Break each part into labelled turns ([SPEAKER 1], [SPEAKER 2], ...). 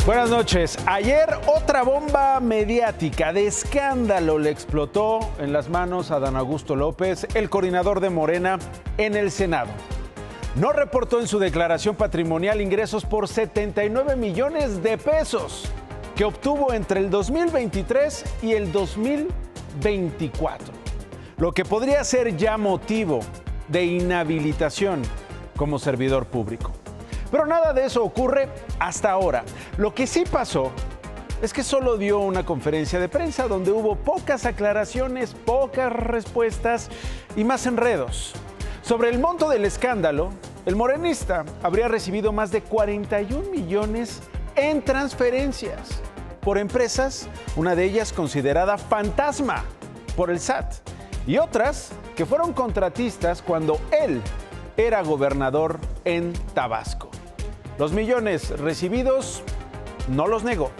[SPEAKER 1] Buenas noches. Ayer otra bomba mediática de escándalo le explotó en las manos a Adán Augusto López, el coordinador de Morena en el Senado. No reportó en su declaración patrimonial ingresos por 79 millones de pesos que obtuvo entre el 2023 y el 2024, lo que podría ser ya motivo de inhabilitación como servidor público. Pero nada de eso ocurre hasta ahora. Lo que sí pasó es que solo dio una conferencia de prensa donde hubo pocas aclaraciones, pocas respuestas y más enredos. Sobre el monto del escándalo, el morenista habría recibido más de 41 millones en transferencias por empresas, una de ellas considerada fantasma por el SAT, y otras que fueron contratistas cuando él era gobernador en Tabasco. Los millones recibidos no los negó.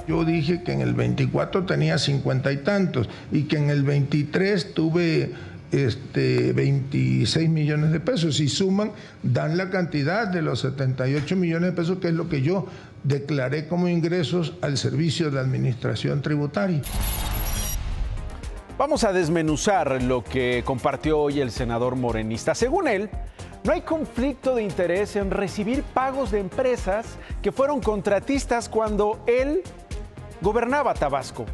[SPEAKER 2] Yo dije que en el 24 tenía 50 y tantos y que en el 23 tuve 26 millones de pesos. Si suman, dan la cantidad de los 78 millones de pesos, que es lo que yo declaré como ingresos al Servicio de Administración Tributaria.
[SPEAKER 1] Vamos a desmenuzar lo que compartió hoy el senador morenista. Según él, no hay conflicto de interés en recibir pagos de empresas que fueron contratistas cuando él gobernaba Tabasco,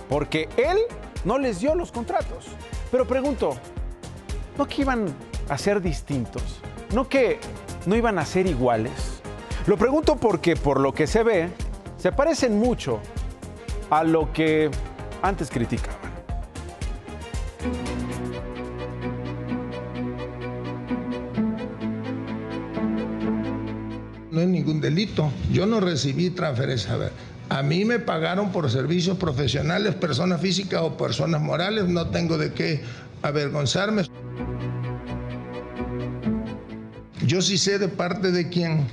[SPEAKER 1] porque él no les dio los contratos. Pero pregunto, ¿no que iban a ser distintos? ¿No que no iban a ser iguales? Lo pregunto porque, por lo que se ve, se parecen mucho a lo que antes criticaban.
[SPEAKER 2] No es ningún delito. Yo no recibí transferencia. A ver, a mí me pagaron por servicios profesionales, personas físicas o personas morales. No tengo de qué avergonzarme. Yo sí sé de parte de quién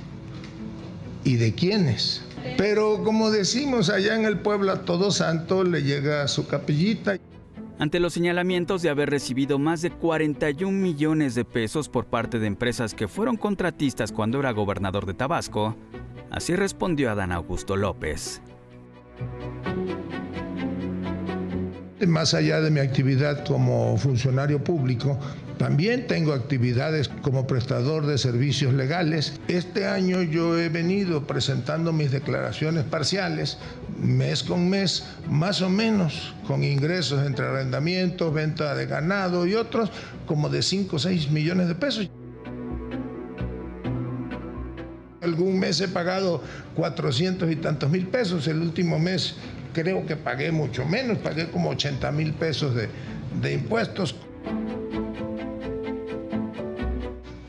[SPEAKER 2] y de quiénes. Pero como decimos allá en el pueblo, a todo santo le llega a su capillita.
[SPEAKER 3] Ante los señalamientos de haber recibido más de 41 millones de pesos por parte de empresas que fueron contratistas cuando era gobernador de Tabasco, así respondió Adán Augusto López.
[SPEAKER 2] Más allá de mi actividad como funcionario público, también tengo actividades como prestador de servicios legales. Este año yo he venido presentando mis declaraciones parciales, mes con mes, más o menos, con ingresos entre arrendamientos, venta de ganado y otros, como de 5 o 6 millones de pesos. Algún mes he pagado 400 y tantos mil pesos, el último mes creo que pagué mucho menos, pagué como 80,000 pesos de impuestos.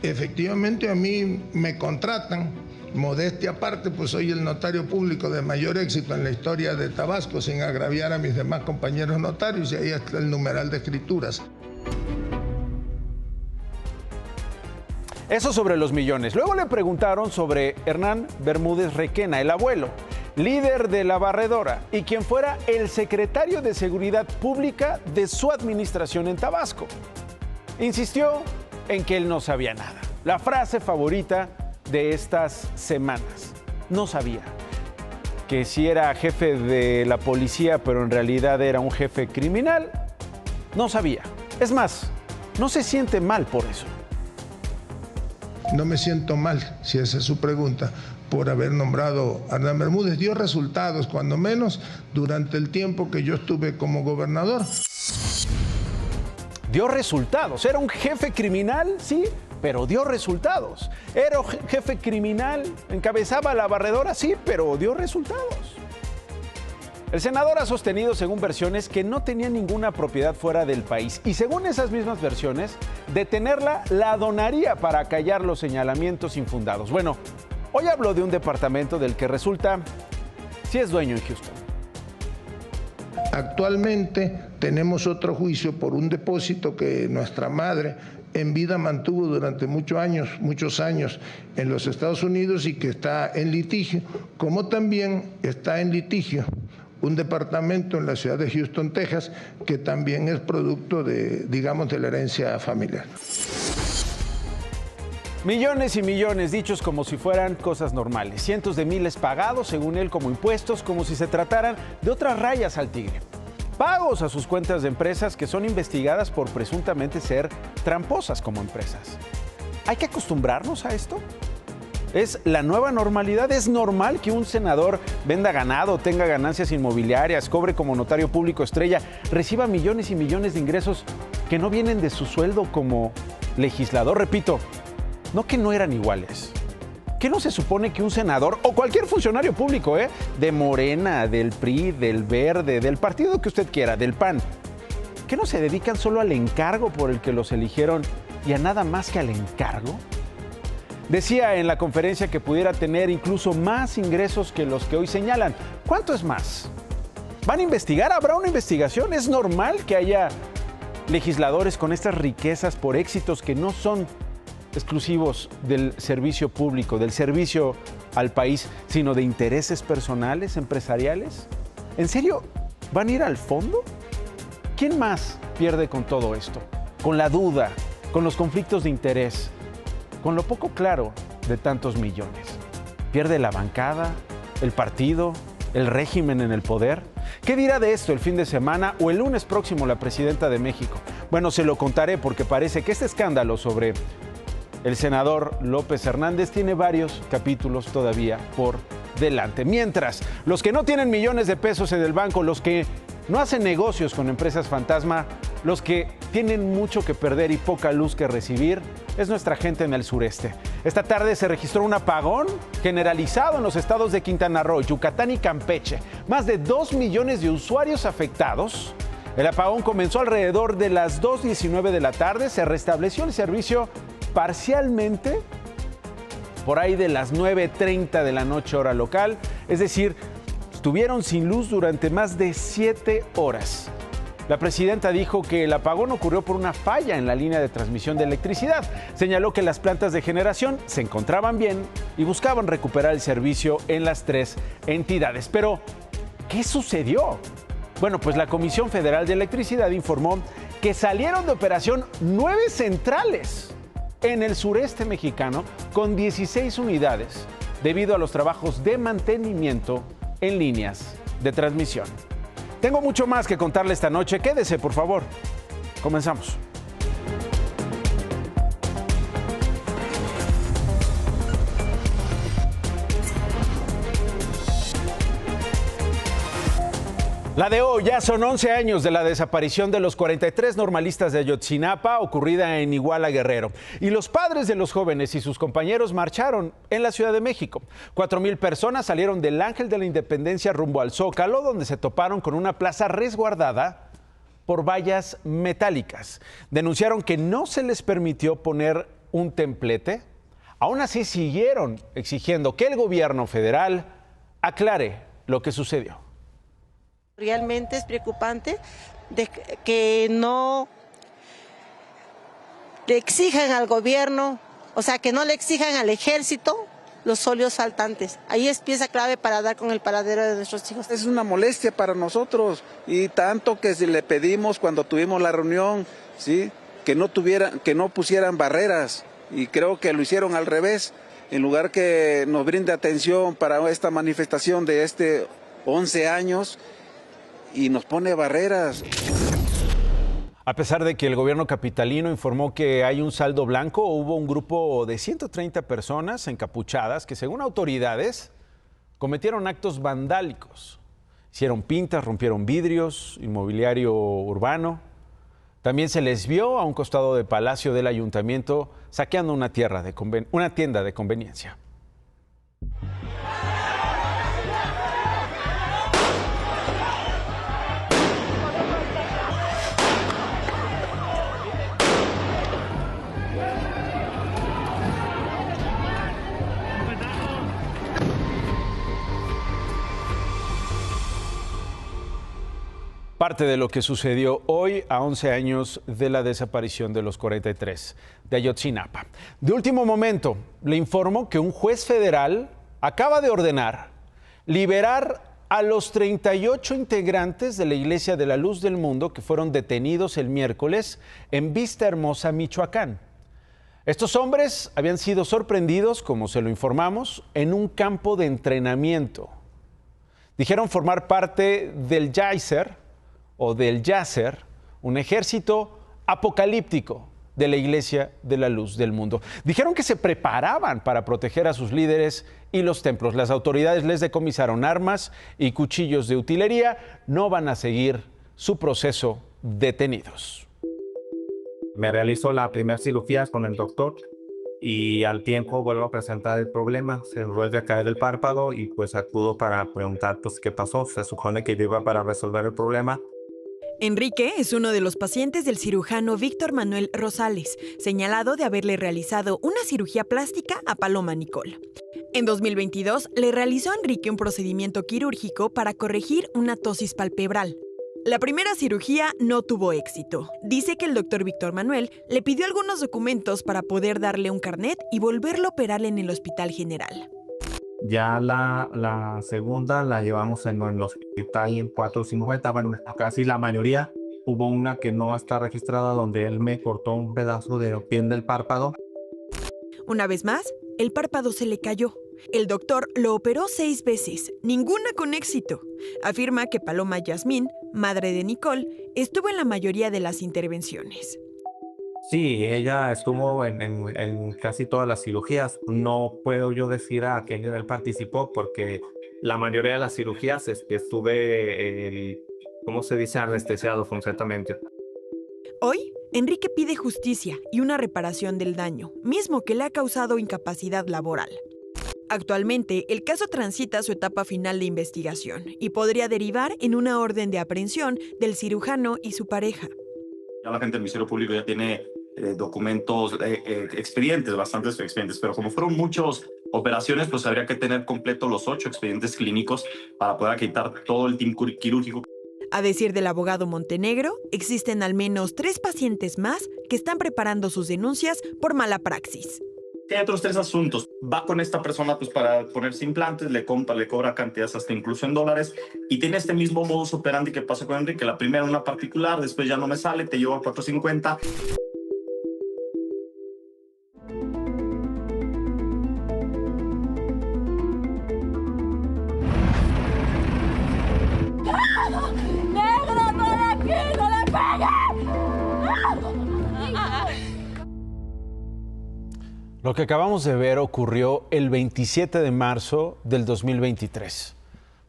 [SPEAKER 2] Efectivamente a mí me contratan, modestia aparte, pues soy el notario público de mayor éxito en la historia de Tabasco, sin agraviar a mis demás compañeros notarios, y ahí está el numeral de escrituras.
[SPEAKER 1] Eso sobre los millones. Luego le preguntaron sobre Hernán Bermúdez Requena, el abuelo, líder de la barredora y quien fuera el secretario de Seguridad Pública de su administración en Tabasco. Insistió en que él no sabía nada. La frase favorita de estas semanas: no sabía. Que si era jefe de la policía, pero en realidad era un jefe criminal, no sabía. Es más, no se siente mal por eso.
[SPEAKER 2] No me siento mal, si esa es su pregunta, por haber nombrado a Hernán Bermúdez. Dio resultados, cuando menos, durante el tiempo que yo estuve como gobernador.
[SPEAKER 1] Dio resultados. Era un jefe criminal, sí, pero dio resultados. Era jefe criminal, encabezaba la barredora, sí, pero dio resultados. El senador ha sostenido, según versiones, que no tenía ninguna propiedad fuera del país. Y según esas mismas versiones, de tenerla, la donaría para acallar los señalamientos infundados. Bueno, hoy habló de un departamento del que resulta sí es dueño en Houston.
[SPEAKER 2] Actualmente tenemos otro juicio por un depósito que nuestra madre en vida mantuvo durante muchos años en los Estados Unidos y que está en litigio, como también está en litigio un departamento en la ciudad de Houston, Texas, que también es producto de, digamos, de la herencia familiar.
[SPEAKER 1] Millones y millones, dichos como si fueran cosas normales. Cientos de miles pagados, según él, como impuestos, como si se trataran de otras rayas al tigre. Pagos a sus cuentas de empresas que son investigadas por presuntamente ser tramposas como empresas. ¿Hay que acostumbrarnos a esto? ¿Es la nueva normalidad? ¿Es normal que un senador venda ganado, tenga ganancias inmobiliarias, cobre como notario público estrella, reciba millones y millones de ingresos que no vienen de su sueldo como legislador? Repito, no que no eran iguales. ¿Qué no se supone que un senador o cualquier funcionario público, de Morena, del PRI, del Verde, del partido que usted quiera, del PAN, que no se dedican solo al encargo por el que los eligieron y a nada más que al encargo? Decía en la conferencia que pudiera tener incluso más ingresos que los que hoy señalan. ¿Cuánto es más? ¿Van a investigar? ¿Habrá una investigación? ¿Es normal que haya legisladores con estas riquezas por éxitos que no son exclusivos del servicio público, del servicio al país, sino de intereses personales, empresariales? ¿En serio van a ir al fondo? ¿Quién más pierde con todo esto? Con la duda, con los conflictos de interés, con lo poco claro de tantos millones. ¿Pierde la bancada, el partido, el régimen en el poder? ¿Qué dirá de esto el fin de semana o el lunes próximo la presidenta de México? Bueno, se lo contaré porque parece que este escándalo sobre el senador López Hernández tiene varios capítulos todavía por delante. Mientras, los que no tienen millones de pesos en el banco, los que no hacen negocios con empresas fantasma, los que tienen mucho que perder y poca luz que recibir, es nuestra gente en el sureste. Esta tarde se registró un apagón generalizado en los estados de Quintana Roo, Yucatán y Campeche. Más de 2 millones de usuarios afectados. El apagón comenzó alrededor de las 2:19 de la tarde. Se restableció el servicio parcialmente por ahí de las 9:30 de la noche hora local. Es decir, estuvieron sin luz durante más de 7 horas. La presidenta dijo que el apagón ocurrió por una falla en la línea de transmisión de electricidad. Señaló que las plantas de generación se encontraban bien y buscaban recuperar el servicio en las 3 entidades. Pero, ¿qué sucedió? Bueno, pues la Comisión Federal de Electricidad informó que salieron de operación 9 centrales en el sureste mexicano con 16 unidades debido a los trabajos de mantenimiento en líneas de transmisión. Tengo mucho más que contarle esta noche. Quédese, por favor. Comenzamos. La de hoy, ya son 11 años de la desaparición de los 43 normalistas de Ayotzinapa, ocurrida en Iguala, Guerrero. Y los padres de los jóvenes y sus compañeros marcharon en la Ciudad de México. 4,000 personas salieron del Ángel de la Independencia rumbo al Zócalo, donde se toparon con una plaza resguardada por vallas metálicas. Denunciaron que no se les permitió poner un templete. Aún así, siguieron exigiendo que el gobierno federal aclare lo que sucedió.
[SPEAKER 4] Realmente es preocupante de que no le exijan al gobierno, o sea, que no le exijan al ejército los óleos faltantes. Ahí es pieza clave para dar con el paradero de nuestros hijos.
[SPEAKER 5] Es una molestia para nosotros y tanto que si le pedimos cuando tuvimos la reunión, ¿sí?, que no pusieran barreras, y creo que lo hicieron al revés. En lugar que nos brinde atención para esta manifestación de 11 años, y nos pone barreras.
[SPEAKER 1] A pesar de que el gobierno capitalino informó que hay un saldo blanco, hubo un grupo de 130 personas encapuchadas que, según autoridades, cometieron actos vandálicos. Hicieron pintas, rompieron vidrios, inmobiliario urbano. También se les vio a un costado del Palacio del Ayuntamiento saqueando una tienda de conveniencia. Parte de lo que sucedió hoy a 11 años de la desaparición de los 43 de Ayotzinapa. De último momento, le informo que un juez federal acaba de ordenar liberar a los 38 integrantes de la Iglesia de la Luz del Mundo que fueron detenidos el miércoles en Vista Hermosa, Michoacán. Estos hombres habían sido sorprendidos, como se lo informamos, en un campo de entrenamiento. Dijeron formar parte del Yasser o del Yasser, un ejército apocalíptico de la Iglesia de la Luz del Mundo. Dijeron que se preparaban para proteger a sus líderes y los templos. Las autoridades les decomisaron armas y cuchillos de utilería. No van a seguir su proceso detenidos.
[SPEAKER 6] Me realizo la primera cirugía con el doctor y al tiempo vuelvo a presentar el problema. Se vuelve a caer el párpado y pues acudo para preguntar pues qué pasó. Se supone que yo iba para resolver el problema.
[SPEAKER 7] Enrique es uno de los pacientes del cirujano Víctor Manuel Rosales, señalado de haberle realizado una cirugía plástica a Paloma Nicole. En 2022 le realizó a Enrique un procedimiento quirúrgico para corregir una tosis palpebral. La primera cirugía no tuvo éxito. Dice que el doctor Víctor Manuel le pidió algunos documentos para poder darle un carnet y volverlo a operar en el Hospital General.
[SPEAKER 6] Ya la segunda la llevamos en el hospital en 450, bueno, casi la mayoría. Hubo una que no está registrada donde él me cortó un pedazo de piel del párpado.
[SPEAKER 7] Una vez más, el párpado se le cayó. El doctor lo operó 6 veces, ninguna con éxito. Afirma que Paloma Yasmín, madre de Nicole, estuvo en la mayoría de las intervenciones.
[SPEAKER 6] Sí, ella estuvo en casi todas las cirugías. No puedo yo decir a qué nivel participó porque la mayoría de las cirugías estuve, ¿cómo se dice? Anestesiado completamente.
[SPEAKER 7] Hoy, Enrique pide justicia y una reparación del daño, mismo que le ha causado incapacidad laboral. Actualmente, el caso transita su etapa final de investigación y podría derivar en una orden de aprehensión del cirujano y su pareja.
[SPEAKER 8] Ya la gente del Ministerio Público ya tiene documentos, expedientes, bastantes expedientes, pero como fueron muchas operaciones, pues habría que tener completos los 8 expedientes clínicos para poder acreditar todo el team quirúrgico.
[SPEAKER 7] A decir del abogado Montenegro, existen al menos 3 pacientes más que están preparando sus denuncias por mala praxis.
[SPEAKER 8] Hay otros 3 asuntos. Va con esta persona pues para ponerse implantes, le cobra cantidades hasta incluso en dólares y tiene este mismo modus operandi que pasó con Enrique. La primera una particular, después ya no me sale, te llevo a 450.
[SPEAKER 1] Lo que acabamos de ver ocurrió el 27 de marzo del 2023.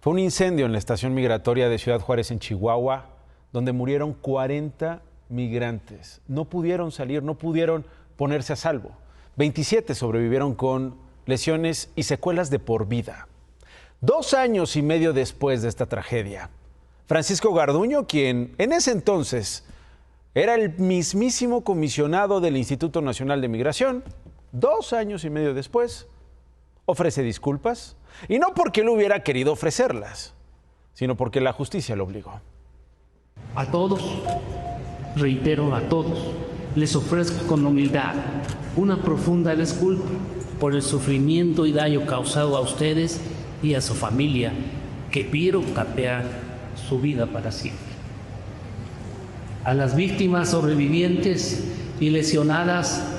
[SPEAKER 1] Fue un incendio en la estación migratoria de Ciudad Juárez, en Chihuahua, donde murieron 40 migrantes. No pudieron salir, no pudieron ponerse a salvo. 27 sobrevivieron con lesiones y secuelas de por vida. 2 años y medio después de esta tragedia, Francisco Garduño, quien en ese entonces era el mismísimo comisionado del Instituto Nacional de Migración, 2 años y medio después, ofrece disculpas, y no porque él hubiera querido ofrecerlas, sino porque la justicia lo obligó.
[SPEAKER 9] A todos, reitero a todos, les ofrezco con humildad una profunda disculpa por el sufrimiento y daño causado a ustedes y a su familia, que vieron cambiar su vida para siempre. A las víctimas sobrevivientes y lesionadas,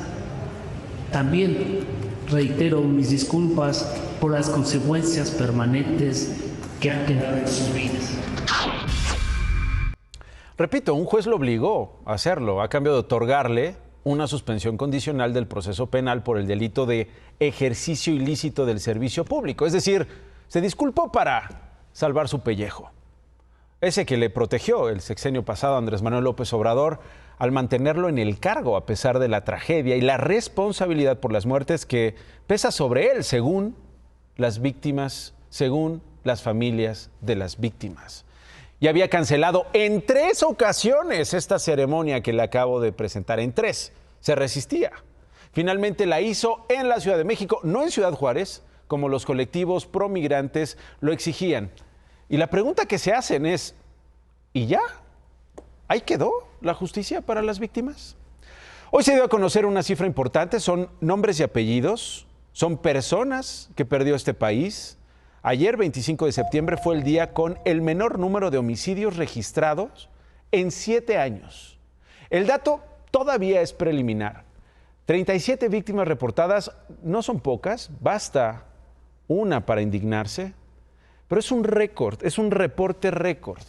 [SPEAKER 9] también reitero mis disculpas por las consecuencias permanentes que han quedado en sus vidas.
[SPEAKER 1] Repito, un juez lo obligó a hacerlo a cambio de otorgarle una suspensión condicional del proceso penal por el delito de ejercicio ilícito del servicio público. Es decir, se disculpó para salvar su pellejo. Ese que le protegió el sexenio pasado a Andrés Manuel López Obrador al mantenerlo en el cargo a pesar de la tragedia y la responsabilidad por las muertes que pesa sobre él, según las víctimas, según las familias de las víctimas. Y había cancelado en 3 ocasiones esta ceremonia que le acabo de presentar, en 3. Se resistía. Finalmente la hizo en la Ciudad de México, no en Ciudad Juárez, como los colectivos promigrantes lo exigían. Y la pregunta que se hacen es, ¿y ya? ¿Ahí quedó la justicia para las víctimas? Hoy se dio a conocer una cifra importante, son nombres y apellidos, son personas que perdió este país. Ayer, 25 de septiembre, fue el día con el menor número de homicidios registrados en 7 años. El dato todavía es preliminar, 37 víctimas reportadas, no son pocas, basta una para indignarse, pero es un récord, es un reporte récord.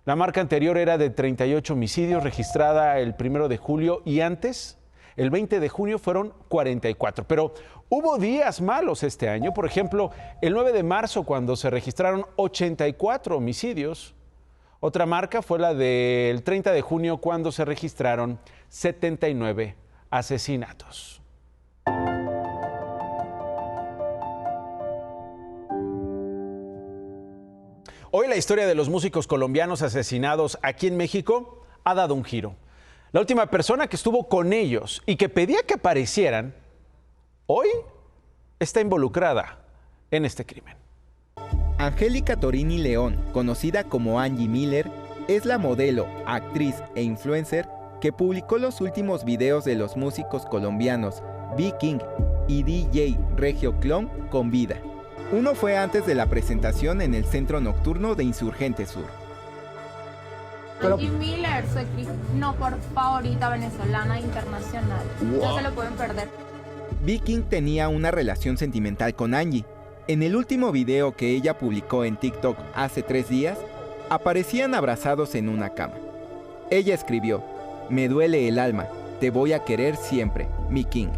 [SPEAKER 1] La marca anterior era de 38 homicidios registrada el 1 de julio y antes, el 20 de junio, fueron 44. Pero hubo días malos este año, por ejemplo, el 9 de marzo cuando se registraron 84 homicidios. Otra marca fue la del 30 de junio cuando se registraron 79 asesinatos. Hoy la historia de los músicos colombianos asesinados aquí en México ha dado un giro. La última persona que estuvo con ellos y que pedía que aparecieran, hoy está involucrada en este crimen.
[SPEAKER 10] Angélica Torini León, conocida como Angie Miller, es la modelo, actriz e influencer que publicó los últimos videos de los músicos colombianos B-King y DJ Regio Clon con vida. Uno fue antes de la presentación en el Centro Nocturno de Insurgente Sur.
[SPEAKER 11] Angie Miller, soy no por favorita venezolana internacional. Wow. No se lo pueden perder.
[SPEAKER 10] B-King tenía una relación sentimental con Angie. En el último video que ella publicó en TikTok hace 3 días, aparecían abrazados en una cama. Ella escribió: "Me duele el alma, te voy a querer siempre, mi King".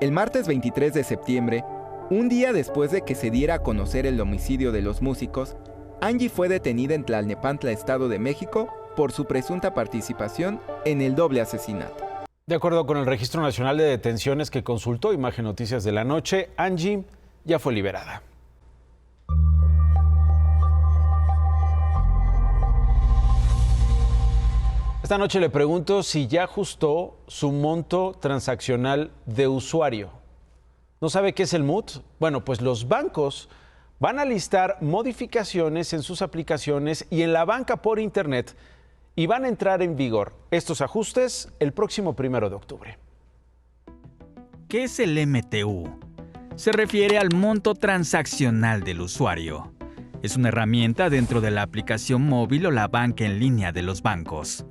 [SPEAKER 10] El martes 23 de septiembre, un día después de que se diera a conocer el homicidio de los músicos, Angie fue detenida en Tlalnepantla, Estado de México, por su presunta participación en el doble asesinato.
[SPEAKER 1] De acuerdo con el Registro Nacional de Detenciones que consultó Imagen Noticias de la Noche, Angie ya fue liberada. Esta noche le pregunto si ya ajustó su monto transaccional de usuario. ¿No sabe qué es el MUT? Bueno, pues los bancos van a listar modificaciones en sus aplicaciones y en la banca por internet y van a entrar en vigor estos ajustes el próximo 1 de octubre.
[SPEAKER 3] ¿Qué es el MTU? Se refiere al monto transaccional del usuario. Es una herramienta dentro de la aplicación móvil o la banca en línea de los bancos,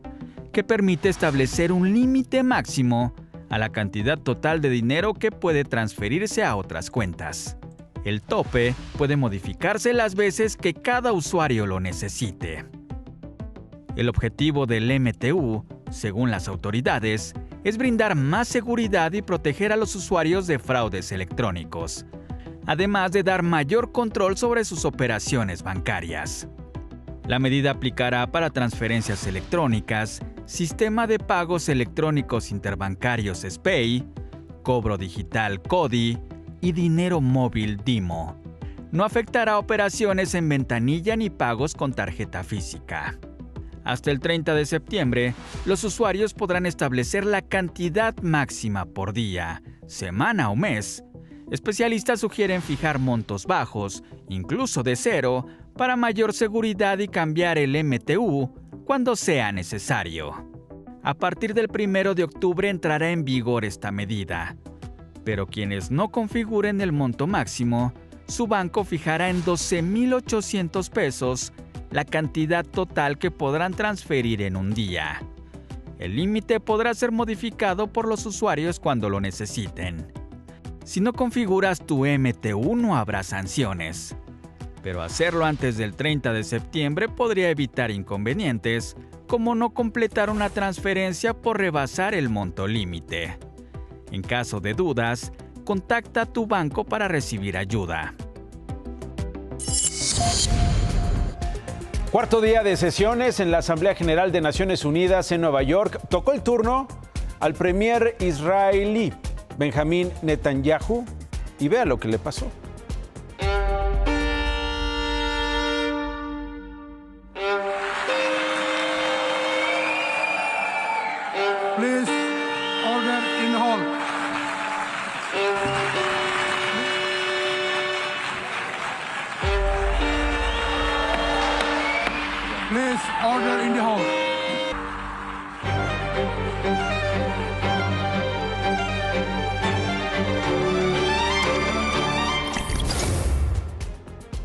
[SPEAKER 3] que permite establecer un límite máximo a la cantidad total de dinero que puede transferirse a otras cuentas. El tope puede modificarse las veces que cada usuario lo necesite. El objetivo del MTU, según las autoridades, es brindar más seguridad y proteger a los usuarios de fraudes electrónicos, además de dar mayor control sobre sus operaciones bancarias. La medida aplicará para transferencias electrónicas, sistema de pagos electrónicos interbancarios SPEI, cobro digital CODI y dinero móvil DIMO. No afectará operaciones en ventanilla ni pagos con tarjeta física. Hasta el 30 de septiembre, los usuarios podrán establecer la cantidad máxima por día, semana o mes. Especialistas sugieren fijar montos bajos, incluso de 0, para mayor seguridad y cambiar el MTU cuando sea necesario. A partir del 1 de octubre entrará en vigor esta medida, pero quienes no configuren el monto máximo, su banco fijará en 12,800 pesos la cantidad total que podrán transferir en un día. El límite podrá ser modificado por los usuarios cuando lo necesiten. Si no configuras tu MTU no habrá sanciones, pero hacerlo antes del 30 de septiembre podría evitar inconvenientes, como no completar una transferencia por rebasar el monto límite. En caso de dudas, contacta a tu banco para recibir ayuda.
[SPEAKER 1] Cuarto día de sesiones en la Asamblea General de Naciones Unidas en Nueva York. Tocó el turno al premier israelí Benjamín Netanyahu y vea lo que le pasó.
[SPEAKER 12] Please, order in the hall. Please, order in the hall.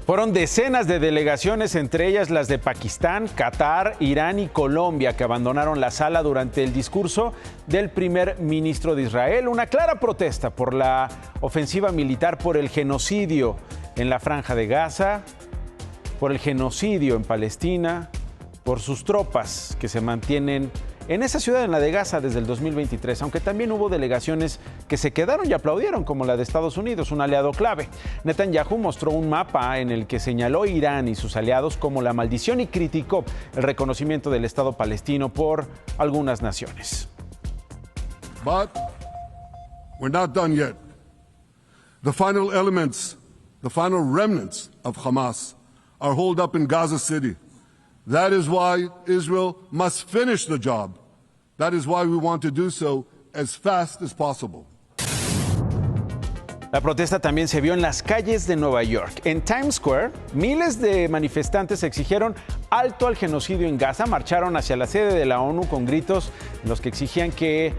[SPEAKER 1] Fueron decenas de delegaciones, entre ellas las de Pakistán, Qatar, Irán y Colombia, que abandonaron la sala durante el discurso del primer ministro de Israel. Una clara protesta por la ofensiva militar, por el genocidio en la Franja de Gaza, por el genocidio en Palestina, por sus tropas que se mantienen en esa ciudad, en la de Gaza, desde el 2023, aunque también hubo delegaciones que se quedaron y aplaudieron, como la de Estados Unidos, un aliado clave. Netanyahu mostró un mapa en el que señaló a Irán y sus aliados como la maldición y criticó el reconocimiento del Estado palestino por algunas naciones.
[SPEAKER 12] But we're not done yet. The final elements, the final remnants of Hamas are holed up in Gaza City. That is why Israel must finish the job. That is why we want to do so as fast as possible.
[SPEAKER 1] La protesta también se vio en las calles de Nueva York. En Times Square, miles de manifestantes exigieron alto al genocidio en Gaza, marcharon hacia la sede de la ONU con gritos en los que exigían que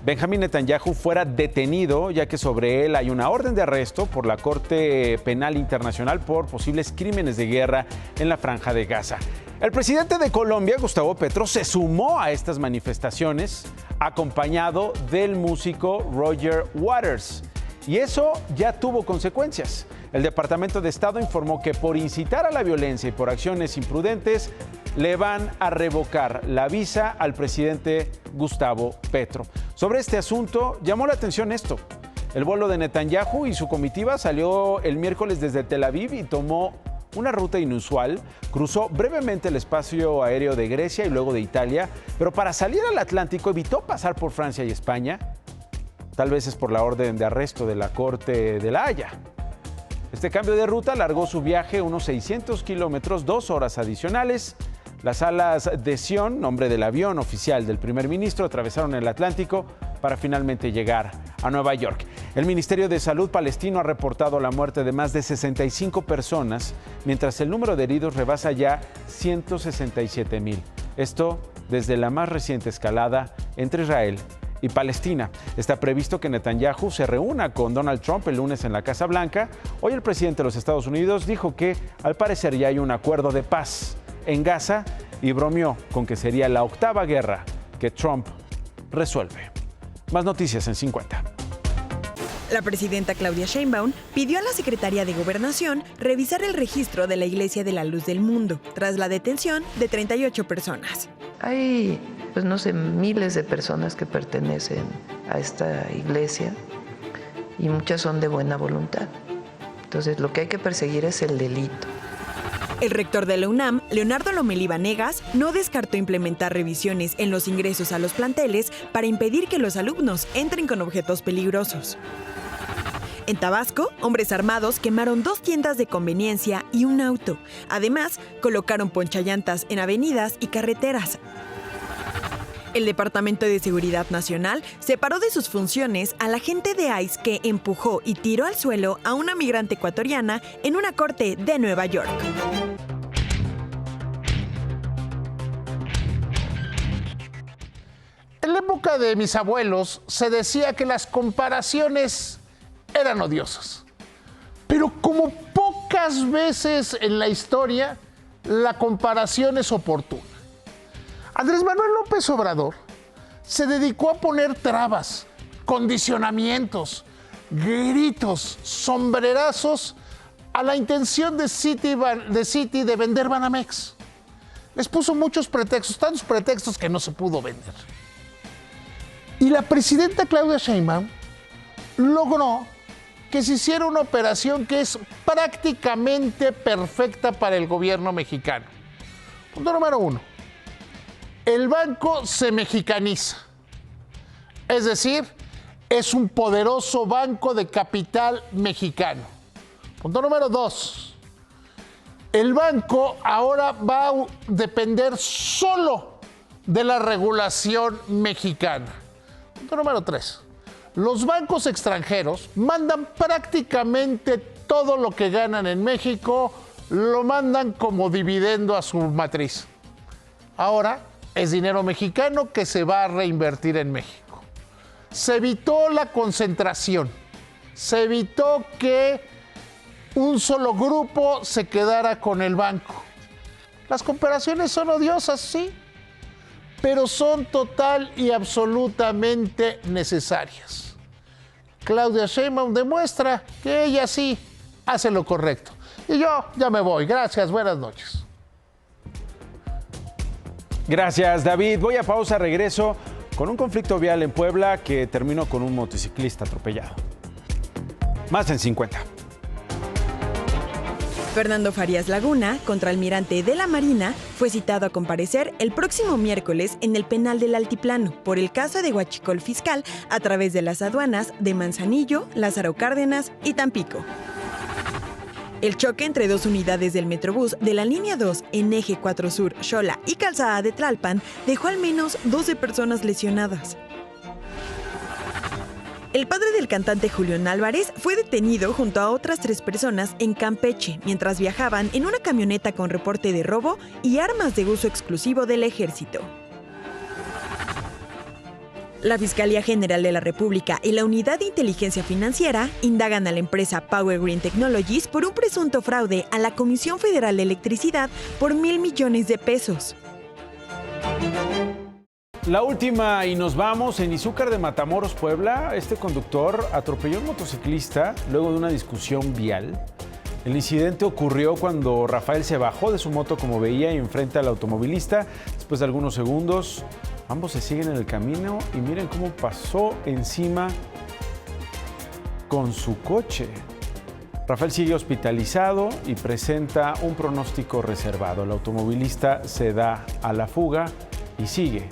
[SPEAKER 1] Benjamín Netanyahu fuera detenido, ya que sobre él hay una orden de arresto por la Corte Penal Internacional por posibles crímenes de guerra en la Franja de Gaza. El presidente de Colombia, Gustavo Petro, se sumó a estas manifestaciones acompañado del músico Roger Waters. Y eso ya tuvo consecuencias. El Departamento de Estado informó que por incitar a la violencia y por acciones imprudentes, le van a revocar la visa al presidente Gustavo Petro. Sobre este asunto, llamó la atención esto. El vuelo de Netanyahu y su comitiva salió el miércoles desde Tel Aviv y tomó una ruta inusual, cruzó brevemente el espacio aéreo de Grecia y luego de Italia, pero para salir al Atlántico evitó pasar por Francia y España. Tal vez es por la orden de arresto de la Corte de La Haya. Este cambio de ruta alargó su viaje unos 600 kilómetros, 2 horas adicionales. Las alas de Sion, nombre del avión oficial del primer ministro, atravesaron el Atlántico para finalmente llegar a Nueva York. El Ministerio de Salud palestino ha reportado la muerte de más de 65 personas, mientras el número de heridos rebasa ya 167,000. Esto desde la más reciente escalada entre Israel y Palestina. Está previsto que Netanyahu se reúna con Donald Trump el lunes en la Casa Blanca. Hoy el presidente de los Estados Unidos dijo que al parecer ya hay un acuerdo de paz en Gaza y bromeó con que sería la 8ª guerra que Trump resuelve. Más noticias en 50.
[SPEAKER 7] La presidenta Claudia Sheinbaum pidió a la Secretaría de Gobernación revisar el registro de la Iglesia de la Luz del Mundo tras la detención de 38 personas.
[SPEAKER 13] Hay, miles de personas que pertenecen a esta iglesia y muchas son de buena voluntad. Entonces, lo que hay que perseguir es el delito.
[SPEAKER 7] El rector de la UNAM, Leonardo Lomelí Vanegas, no descartó implementar revisiones en los ingresos a los planteles para impedir que los alumnos entren con objetos peligrosos. En Tabasco, hombres armados quemaron 2 tiendas de conveniencia y un auto. Además, colocaron ponchallantas en avenidas y carreteras. El Departamento de Seguridad Nacional separó de sus funciones al agente de ICE que empujó y tiró al suelo a una migrante ecuatoriana en una corte de Nueva York.
[SPEAKER 14] En la época de mis abuelos se decía que las comparaciones eran odiosas. Pero como pocas veces en la historia, la comparación es oportuna. Andrés Manuel López Obrador se dedicó a poner trabas, condicionamientos, gritos, sombrerazos a la intención de Citi de vender Banamex. Les puso muchos pretextos, tantos pretextos que no se pudo vender. Y la presidenta Claudia Sheinbaum logró que se hiciera una operación que es prácticamente perfecta para el gobierno mexicano. Punto número 1. El banco se mexicaniza. Es decir, es un poderoso banco de capital mexicano. Punto número 2. El banco ahora va a depender solo de la regulación mexicana. Punto número 3. Los bancos extranjeros mandan prácticamente todo lo que ganan en México, lo mandan como dividendo a su matriz. Ahora es dinero mexicano que se va a reinvertir en México. Se evitó la concentración, se evitó que un solo grupo se quedara con el banco. Las comparaciones son odiosas, sí, pero son total y absolutamente necesarias. Claudia Sheinbaum demuestra que ella sí hace lo correcto. Y yo ya me voy. Gracias, buenas noches.
[SPEAKER 1] Gracias, David. Voy a pausa, regreso con un conflicto vial en Puebla que terminó con un motociclista atropellado. Más en 50.
[SPEAKER 7] Fernando Farías Laguna, contraalmirante de la Marina, fue citado a comparecer el próximo miércoles en el penal del Altiplano por el caso de huachicol fiscal a través de las aduanas de Manzanillo, Lázaro Cárdenas y Tampico. El choque entre dos unidades del Metrobús de la línea 2 en Eje 4 Sur, Xola y Calzada de Tlalpan dejó al menos 12 personas lesionadas. El padre del cantante Julián Álvarez fue detenido junto a otras 3 personas en Campeche mientras viajaban en una camioneta con reporte de robo y armas de uso exclusivo del ejército. La Fiscalía General de la República y la Unidad de Inteligencia Financiera indagan a la empresa Power Green Technologies por un presunto fraude a la Comisión Federal de Electricidad por 1,000 millones de pesos.
[SPEAKER 1] La última y nos vamos. En Izúcar de Matamoros, Puebla, este conductor atropelló a un motociclista luego de una discusión vial. El incidente ocurrió cuando Rafael se bajó de su moto, como veía, y enfrenta al automovilista. Después de algunos segundos, ambos se siguen en el camino y miren cómo pasó encima con su coche. Rafael sigue hospitalizado y presenta un pronóstico reservado. El automovilista se da a la fuga y sigue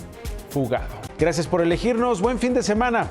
[SPEAKER 1] fugado. Gracias por elegirnos. Buen fin de semana.